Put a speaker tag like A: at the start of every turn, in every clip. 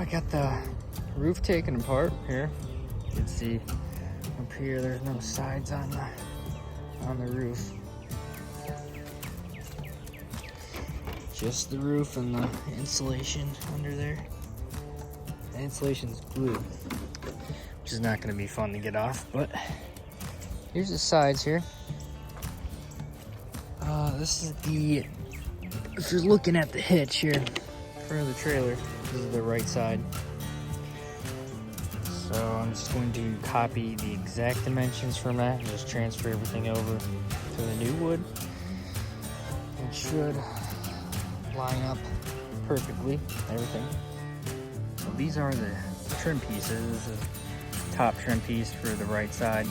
A: I got the roof taken apart here. You can see up here there's no sides on the roof. Just the roof and the insulation under there. The insulation's glued, which is not going to be fun to get off, but here's the sides here. This is if you're looking at the hitch here for the trailer, this is the right side. So I'm just going to copy the exact dimensions from that and just transfer everything over to the new wood. It should line up perfectly, everything. So these are the trim pieces. This is top trim piece for the right side,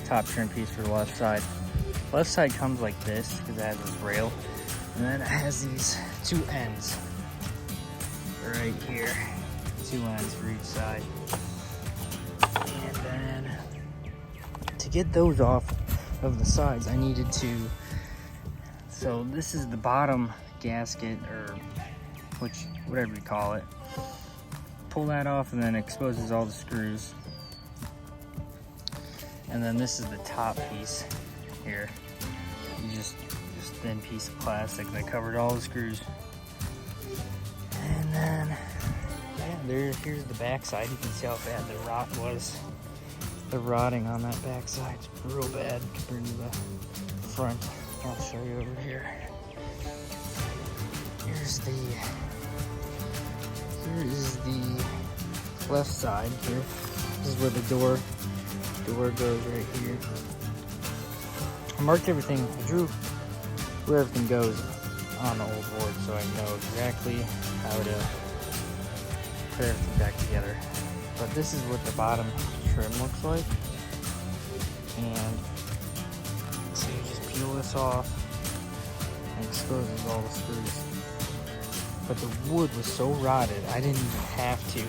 A: top trim piece for the left side. Left side comes like this because it has this rail, and then it has these two ends right here, two ends for each side. And then to get those off of the sides, I needed to, so this is the bottom gasket, or whatever you call it. Pull that off and then it exposes all the screws. And then this is the top piece here. You just thin piece of plastic that covered all the screws. And then here's the back side. You can see how bad the rot was. The rotting on that back side is real bad compared to the front. I'll show you over here. Here is the left side here. This is where the door goes right here. I marked everything, I drew where everything goes on the old board so I know exactly how to put everything back together. But this is what the bottom trim looks like. And so you just peel this off and it exposes all the screws. But the wood was so rotted, I didn't even have to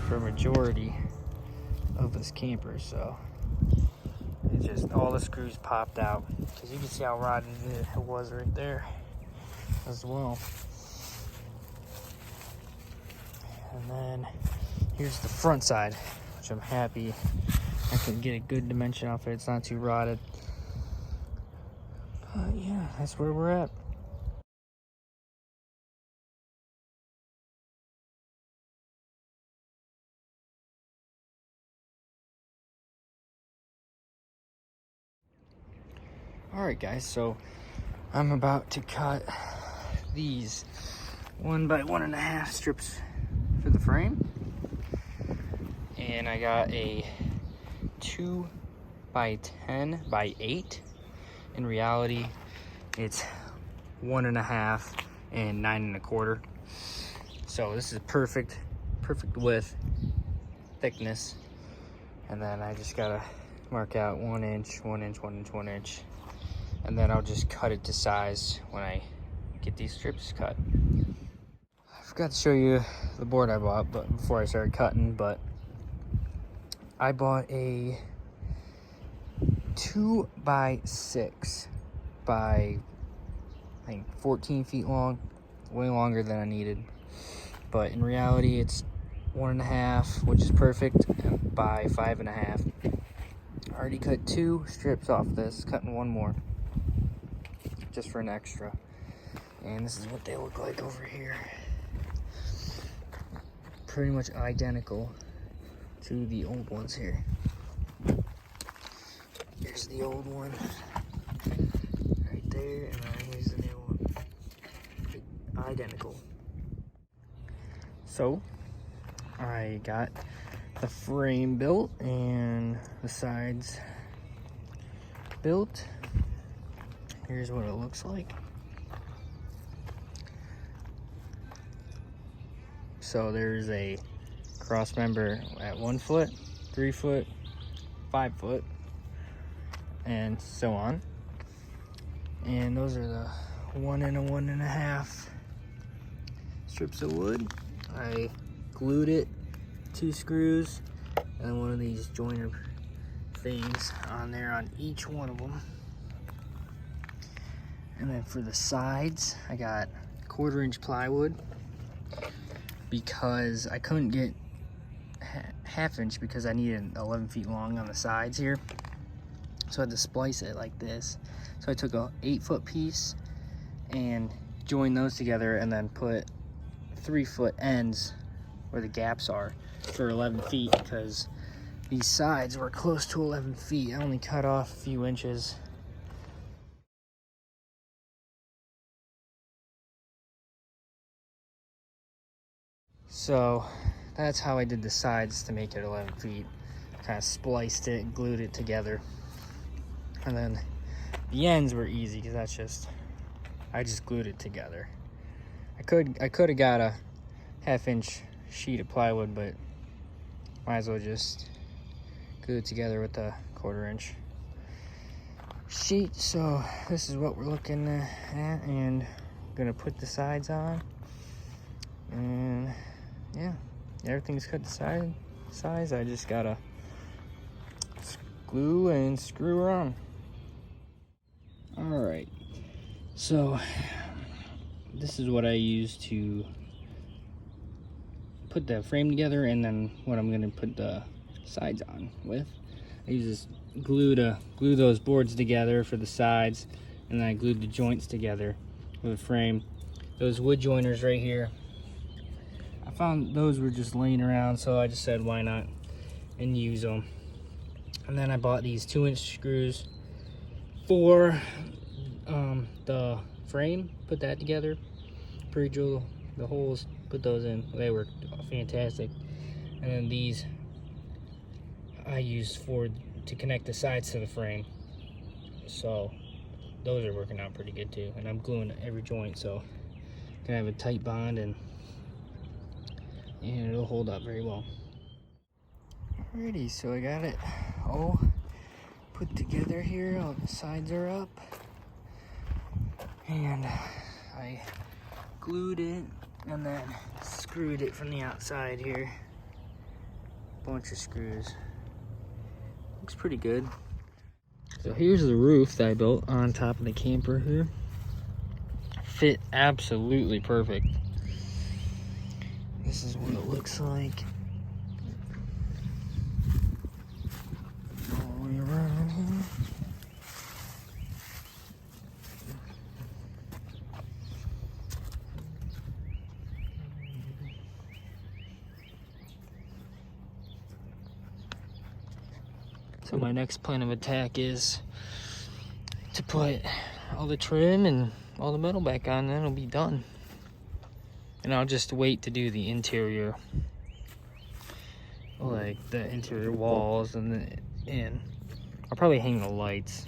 A: for a majority of this camper, so it just, all the screws popped out. Because you can see how rotted it was right there as well. And then here's the front side, which I'm happy I can get a good dimension off it. It's not too rotted. But yeah, that's where we're at. Alright guys, so I'm about to cut these 1 by 1.5 strips for the frame. And I got a 2 by 10 by 8. In reality, it's 1.5 and 9 1/4. So this is perfect width, thickness. And then I just gotta mark out 1 inch, 1 inch, 1 inch, 1 inch. And then I'll just cut it to size when I get these strips cut. I forgot to show you the board I bought, but before I started cutting, but I bought a 2 by 6 by, I think, 14 feet long, way longer than I needed. But in reality, it's 1.5, which is perfect, by 5.5. I already cut 2 strips off this, cutting 1 more, just for an extra. And this is what they look like over here. Pretty much identical to the old ones here. Here's the old one right there, and then here's the new one. Identical. So I got the frame built and the sides built. Here's what it looks like. So there's a cross member at 1 foot, 3 foot, 5 foot, and so on. And those are the 1 and a 1.5 strips of wood. I glued it, 2 screws, and one of these joiner things on there on each one of them. And then for the sides, I got 1/4 inch plywood. because I couldn't get half inch because I needed 11 feet long on the sides here. So I had to splice it like this. So I took a 8-foot piece and joined those together and then put 3-foot ends where the gaps are for 11 feet because these sides were close to 11 feet. I only cut off a few inches. So that's how I did the sides to make it 11 feet. Kind of spliced it, glued it together. And then the ends were easy because I just glued it together. I could have got a half-inch sheet of plywood, but might as well just glue it together with a 1/4-inch sheet. So this is what we're looking at, and I'm gonna put the sides on. And yeah, everything's cut to size. I just gotta glue and screw around. All right, so this is what I use to put the frame together, and then what I'm gonna put the sides on with. I use this glue to glue those boards together for the sides, and then I glued the joints together with the frame. Those wood joiners right here, I found those were just laying around, so I just said why not and use them. And then I bought these 2-inch screws for the frame, put that together, pre-drill the holes, put those in. They worked fantastic. And then these I used to connect the sides to the frame, so those are working out pretty good too. And I'm gluing every joint so I can have a tight bond, and it'll hold up very well. Alrighty, so I got it all put together here. All the sides are up, and I glued it and then screwed it from the outside here. Bunch of screws. Looks pretty good. So here's the roof that I built on top of the camper here. Fit absolutely perfect. This is what it looks like. All the way around here. So my next plan of attack is to put all the trim and all the metal back on, and then it'll be done. And I'll just wait to do the interior, like the interior walls, and I'll probably hang the lights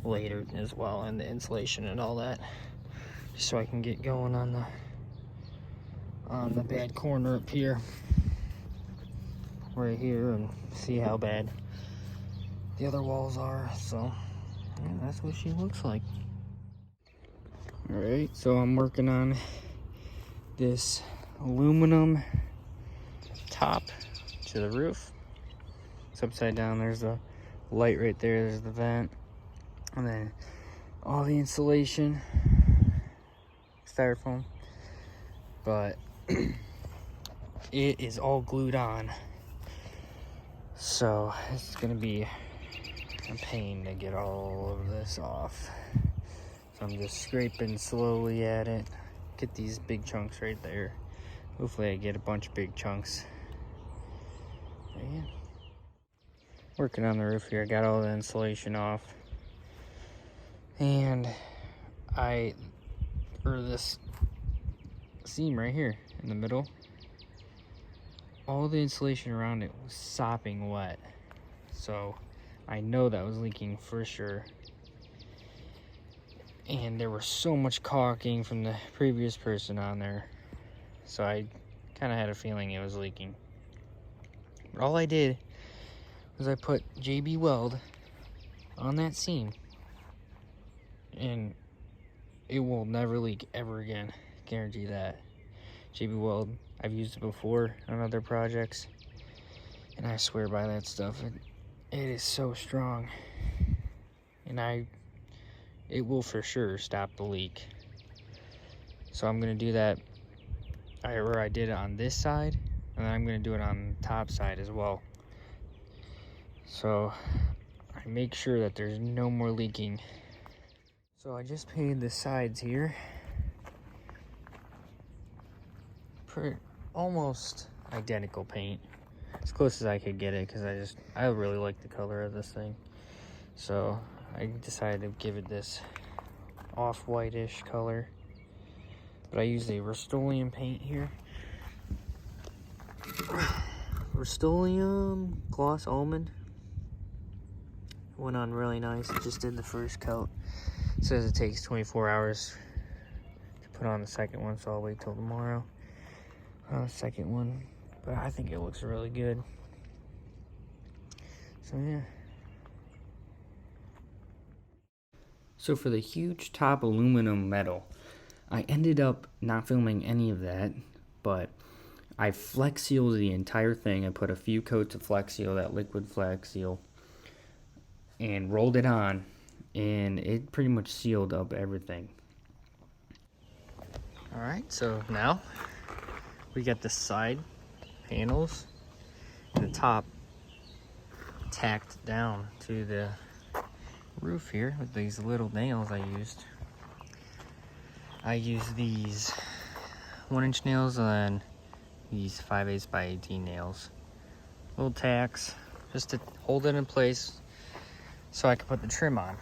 A: later as well, and the insulation and all that, just so I can get going on the bad corner up here, right here, and see how bad the other walls are. So yeah, that's what she looks like. All right, so I'm working on this aluminum top to the roof. It's upside down. There's the light right there. There's the vent, and then all the insulation, styrofoam, but it is all glued on, so it's gonna be a pain to get all of this off. So I'm just scraping slowly at it. Get these big chunks right there. Hopefully I get a bunch of big chunks. But yeah. Working on the roof here. I got all the insulation off. And this seam right here in the middle, all the insulation around it was sopping wet. So I know that was leaking for sure. And there was so much caulking from the previous person on there, so I kind of had a feeling it was leaking. But all I did was I put JB Weld on that seam, and it will never leak ever again. Guarantee that. JB Weld, I've used it before on other projects, and I swear by that stuff. It is so strong, and it will for sure stop the leak. So I'm gonna do that I did it on this side, and then I'm going to do it on the top side as well. So I make sure that there's no more leaking. So I just painted the sides here. Almost identical paint, as close as I could get it, because I really like the color of this thing. So I decided to give it this off-whitish color. But I used a Rust-Oleum paint here. Rust-Oleum Gloss Almond. Went on really nice. I just did the first coat. It says it takes 24 hours to put on the second one, so I'll wait till tomorrow on the second one. But I think it looks really good. So yeah. So for the huge top aluminum metal, I ended up not filming any of that, but I Flex Sealed the entire thing. I put a few coats of Flex Seal, that liquid Flex Seal, and rolled it on, and it pretty much sealed up everything. Alright, so now we got the side panels and the top tacked down to the roof here with these little nails I used. I used these 1-inch nails and these 5/8 by 18 nails. Little tacks just to hold it in place so I can put the trim on.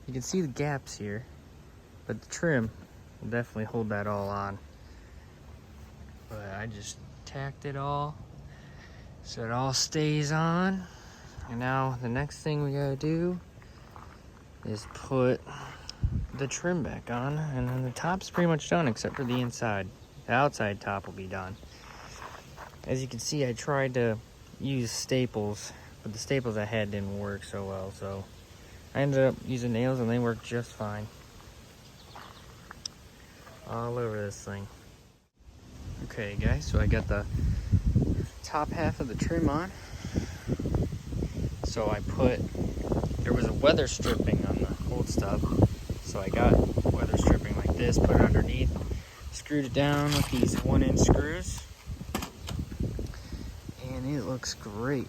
A: You can see the gaps here, but the trim will definitely hold that all on. But I just tacked it all so it all stays on. And now the next thing we gotta do is put the trim back on, and then the top's pretty much done except for the inside. The outside top will be done. As you can see, I tried to use staples, but the staples I had didn't work so well, so I ended up using nails and they worked just fine. All over this thing. Okay guys, so I got the top half of the trim on. So there was a weather stripping on the old stuff. So I got weather stripping like this, put it underneath, screwed it down with these 1-inch screws. And it looks great.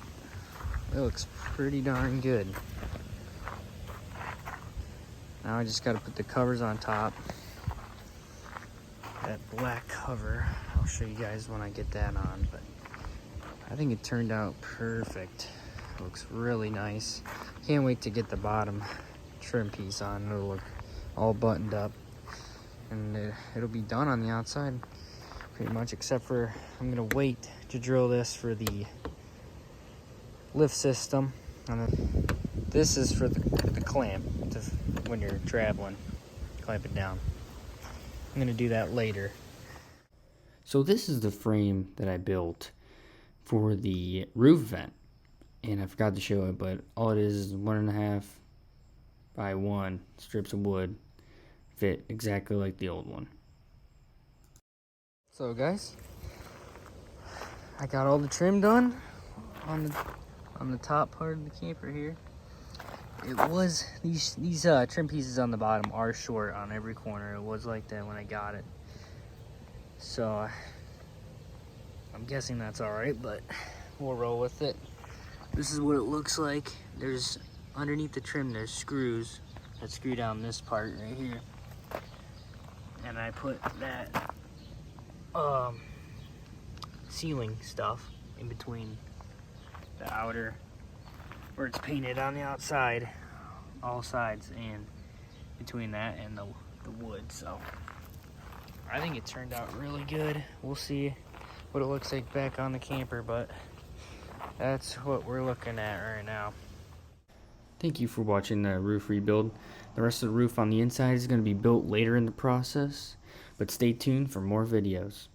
A: It looks pretty darn good. Now I just gotta put the covers on top. That black cover, I'll show you guys when I get that on, but I think it turned out perfect. It looks really nice. Can't wait to get the bottom trim piece on. It'll look all buttoned up, and it'll be done on the outside pretty much, except for I'm gonna wait to drill this for the lift system. And then this is for the clamp when you're traveling, clamp it down. I'm gonna do that later. So this is the frame that I built for the roof vent, and I forgot to show it, but all it is 1.5 by 1 strips of wood, fit exactly like the old one. So guys, I got all the trim done on the top part of the camper here. It was these trim pieces on the bottom are short on every corner. It was like that when I got it, so I'm guessing that's all right, but we'll roll with it. This is what it looks like. There's underneath the trim, there's screws that screw down this part right here, and I put that sealing stuff in between the outer where it's painted on the outside, all sides, and between that and the wood. So I think it turned out really good. We'll see what it looks like back on the camper, but that's what we're looking at right now. Thank you for watching the roof rebuild. The rest of the roof on the inside is going to be built later in the process, but stay tuned for more videos.